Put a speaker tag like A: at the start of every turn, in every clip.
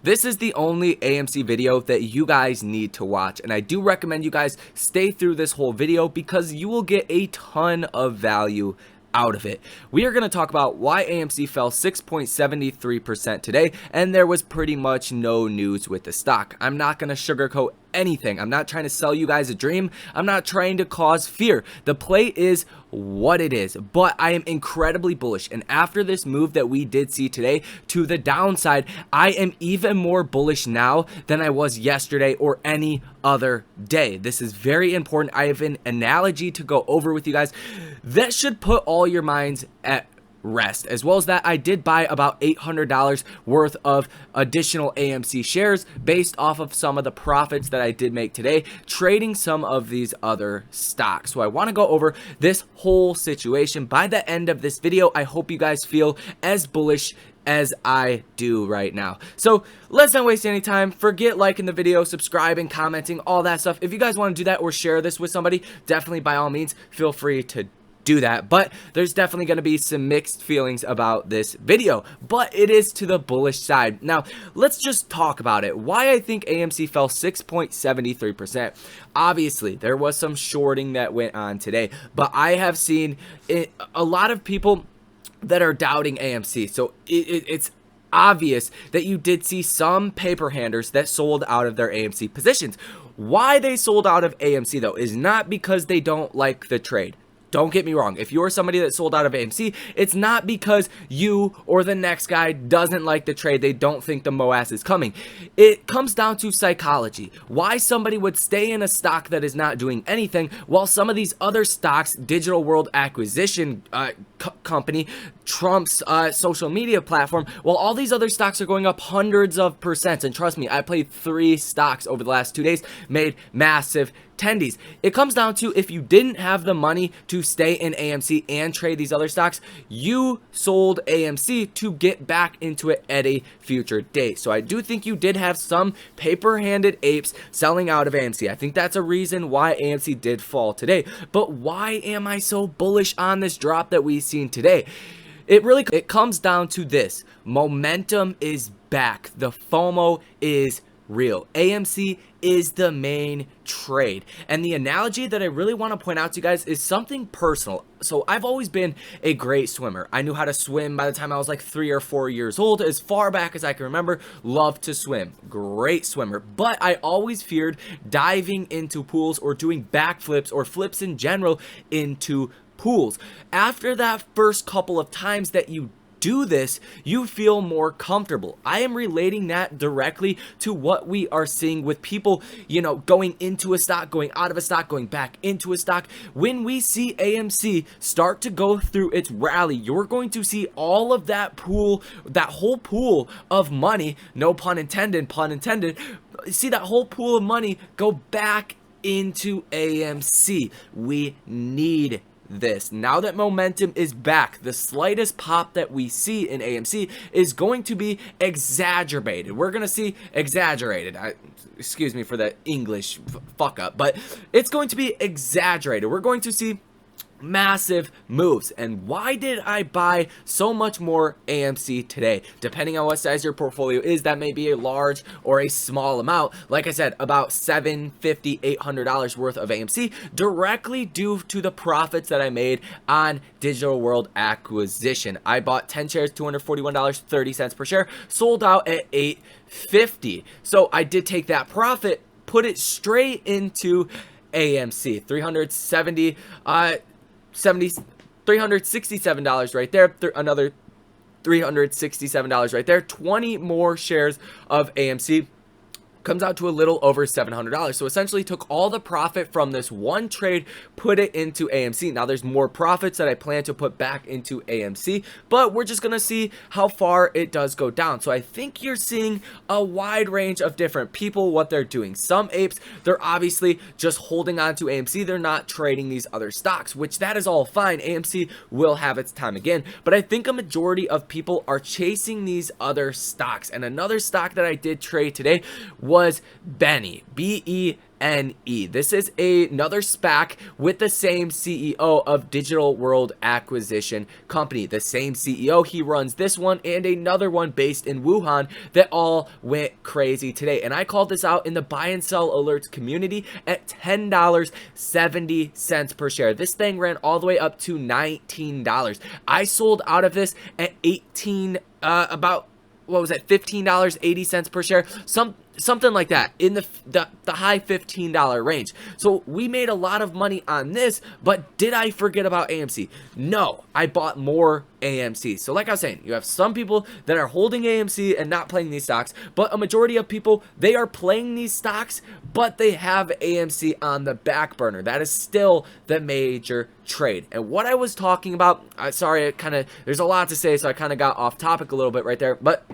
A: This is the only AMC video that you guys need to watch, and I do recommend you guys stay through this whole video because you will get a ton of value out of it. We are going to talk about why AMC fell 6.73% today, and there was pretty much no news with the stock. I'm not going to sugarcoat anything. I'm not trying to sell you guys a dream. I'm not trying to cause fear. The play is what it is, but I am incredibly bullish, and after this move that we did see today to the downside, I am even more bullish now than I was yesterday or any other day. This is very important. I have an analogy to go over with you guys that should put all your minds at rest. As well as that, I did buy about $800 worth of additional AMC shares based off of some of the profits that I did make today trading some of these other stocks. So I want to go over this whole situation. By the end of this video, I hope you guys feel as bullish as I do right now. So let's not waste any time. Forget liking the video, subscribing, commenting, all that stuff. If you guys want to do that or share this with somebody, definitely by all means feel free to do that. But there's definitely going to be some mixed feelings about this video, but it is to the bullish side. Now let's just talk about it. Why I think AMC fell 6.73%. Obviously there was some shorting that went on today, but I have seen a lot of people that are doubting AMC. So it's obvious that you did see some paper handlers that sold out of their AMC positions. Why they sold out of AMC though is not because they don't like the trade. Don't get me wrong. If you're somebody that sold out of AMC, it's not because you or the next guy doesn't like the trade. They don't think the MOAS is coming. It comes down to psychology. Why somebody would stay in a stock that is not doing anything while some of these other stocks, Digital World Acquisition Company, Trump's social media platform, while all these other stocks are going up hundreds of percents. And trust me, I played 3 stocks over the last 2 days, made massive tendies. It comes down to if you didn't have the money to stay in AMC and trade these other stocks, you sold AMC to get back into it at a future date. So I do think you did have some paper-handed apes selling out of AMC. I think that's a reason why AMC did fall today. But why am I so bullish on this drop that we've seen today? It comes down to this. Momentum is back. The FOMO is real. AMC is the main trade. And the analogy that I really want to point out to you guys is something personal. So I've always been a great swimmer. I knew how to swim by the time I was like 3 or 4 years old. As far back as I can remember, loved to swim. Great swimmer. But I always feared diving into pools or doing backflips or flips in general into pools. After that first couple of times that you do this, you feel more comfortable. I am relating that directly to what we are seeing with people, you know, going into a stock, going out of a stock, going back into a stock. When we see AMC start to go through its rally, you're going to see all of that pool, that whole pool of money, no pun intended, see that whole pool of money go back into AMC. We need this. Now that momentum is back, the slightest pop that we see in AMC is going to be exaggerated. We're going to see exaggerated. Excuse me for the English fuck up, but it's going to be exaggerated. We're going to see massive moves. And why did I buy so much more AMC today? Depending on what size your portfolio is, that may be a large or a small amount. Like I said, about $750, $800 worth of AMC directly due to the profits that I made on Digital World Acquisition. I bought 10 shares, $241.30 per share, sold out at $850. So I did take that profit, put it straight into AMC. $367 right there, another $367 right there, 20 more shares of AMC. Comes out to a little over $700. So essentially took all the profit from this one trade, put it into AMC. Now there's more profits that I plan to put back into AMC, but we're just gonna see how far it does go down. So I think you're seeing a wide range of different people, what they're doing. Some apes, they're obviously just holding on to AMC. They're not trading these other stocks, which that is all fine. AMC will have its time again, but I think a majority of people are chasing these other stocks. And another stock that I did trade today was was Benny, BENE. This is another SPAC with the same CEO of Digital World Acquisition Company. The same CEO, he runs this one and another one based in Wuhan that all went crazy today. And I called this out in the buy and sell alerts community at $10.70 per share. This thing ran all the way up to $19. I sold out of this at about what was that, $15.80 per share, something like that, in the high $15 range. So we made a lot of money on this, but did I forget about AMC? No, I bought more AMC. So like I was saying, you have some people that are holding AMC and not playing these stocks, but a majority of people, they are playing these stocks, but they have AMC on the back burner. That is still the major trade. And what I was talking about, sorry, there's a lot to say, so I kind of got off topic a little bit right there, but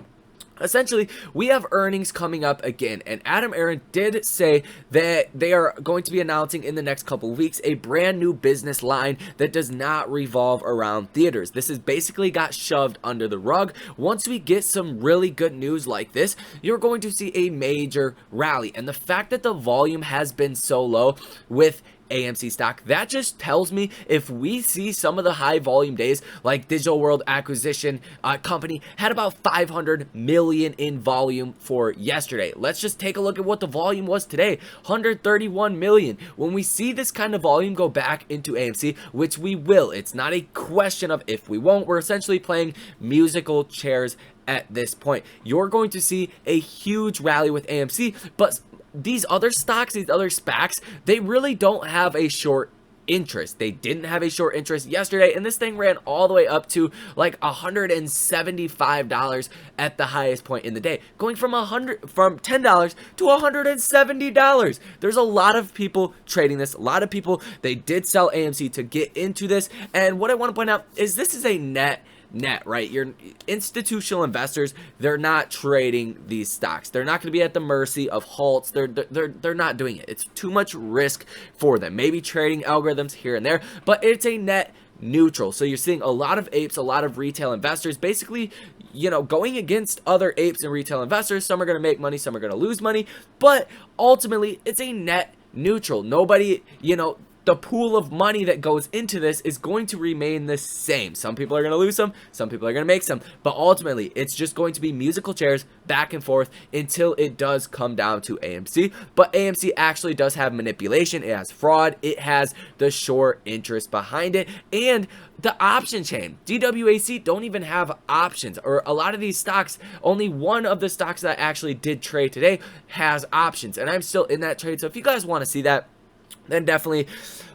A: essentially, we have earnings coming up again, and Adam Aron did say that they are going to be announcing in the next couple of weeks a brand new business line that does not revolve around theaters. This has basically got shoved under the rug. Once we get some really good news like this, you're going to see a major rally, and the fact that the volume has been so low with AMC stock, that just tells me if we see some of the high volume days, like Digital World Acquisition Company had about 500 million in volume for yesterday. Let's just take a look at what the volume was today, 131 million. When we see this kind of volume go back into AMC, which we will, it's not a question of if we won't, we're essentially playing musical chairs at this point. You're going to see a huge rally with AMC, but these other stocks, these other SPACs, they really don't have a short interest. They didn't have a short interest yesterday, and this thing ran all the way up to like $175 at the highest point in the day, going from $10 to $170. There's a lot of people trading this. A lot of people, they did sell AMC to get into this, and what I want to point out is this is a net, right? Your institutional investors, they're not trading these stocks. They're not going to be at the mercy of halts. They're not doing it. It's too much risk for them. Maybe trading algorithms here and there, but it's a net neutral. So you're seeing a lot of apes, a lot of retail investors, basically, you know, going against other apes and retail investors. Some are going to make money, some are going to lose money, but ultimately it's a net neutral. Nobody, you know, the pool of money that goes into this is going to remain the same. Some people are going to lose some people are going to make some, but ultimately it's just going to be musical chairs back and forth until it does come down to AMC. But AMC actually does have manipulation, it has fraud, it has the short interest behind it, and the option chain. DWAC don't even have options, or a lot of these stocks, only one of the stocks that I actually did trade today has options, and I'm still in that trade. So if you guys want to see that, then definitely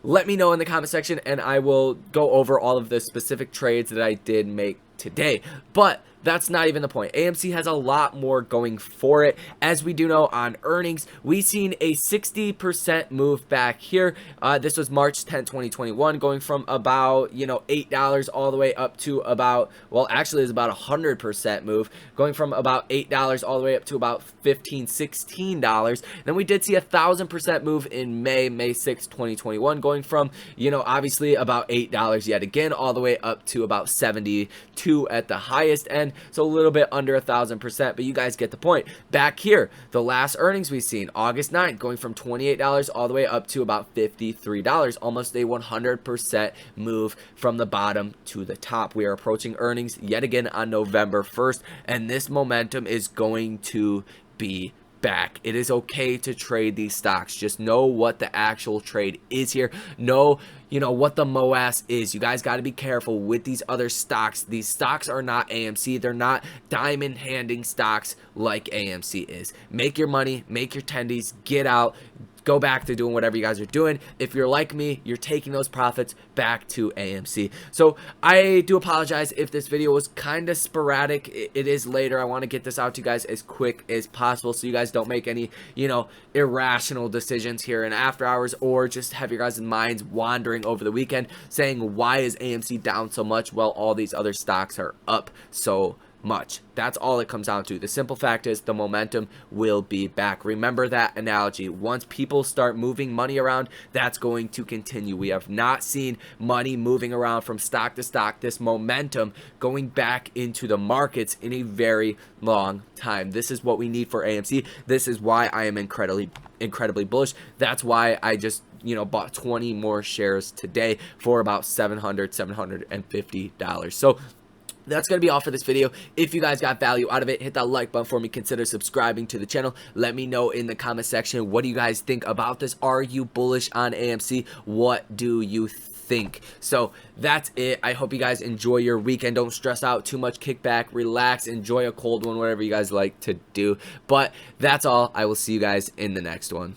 A: let me know in the comment section, and I will go over all of the specific trades that I did make today. But that's not even the point. AMC has a lot more going for it. As we do know on earnings, we've seen a 60% move back here. This was March 10, 2021, going from about, you know, $8 all the way up to about, well, actually it's about 100% move, going from about $8 all the way up to about $15, $16. Then we did see 1,000% move in May 6, 2021, going from, you know, obviously about $8 yet again, all the way up to about 72 at the highest end. So a little bit under 1,000%, but you guys get the point. Back here, the last earnings we've seen, August 9th, going from $28 all the way up to about $53, almost a 100% move from the bottom to the top. We are approaching earnings yet again on November 1st, and this momentum is going to be back. It is okay to trade these stocks. Just know what the actual trade is here. Know, you know, what the MOAS is. You guys got to be careful with these other stocks. These stocks are not AMC. They're not diamond handing stocks like AMC is. Make your money, make your tendies, get out, go back to doing whatever you guys are doing. If you're like me, you're taking those profits back to AMC. So I do apologize if this video was kind of sporadic. It is later. I want to get this out to you guys as quick as possible so you guys don't make any, you know, irrational decisions here in after hours, or just have your guys' minds wandering over the weekend saying, why is AMC down so much while all these other stocks are up so much. That's all it comes down to. The simple fact is the momentum will be back. Remember that analogy. Once people start moving money around, that's going to continue. We have not seen money moving around from stock to stock, this momentum going back into the markets in a very long time. This is what we need for AMC. This is why I am incredibly bullish. That's why I just bought 20 more shares today for about $750. So that's going to be all for this video. If you guys got value out of it, hit that like button for me. Consider subscribing to the channel. Let me know in the comment section, what do you guys think about this? Are you bullish on AMC? What do you think? So that's it. I hope you guys enjoy your weekend. Don't stress out too much. Kick back, relax, enjoy a cold one, whatever you guys like to do. But that's all. I will see you guys in the next one.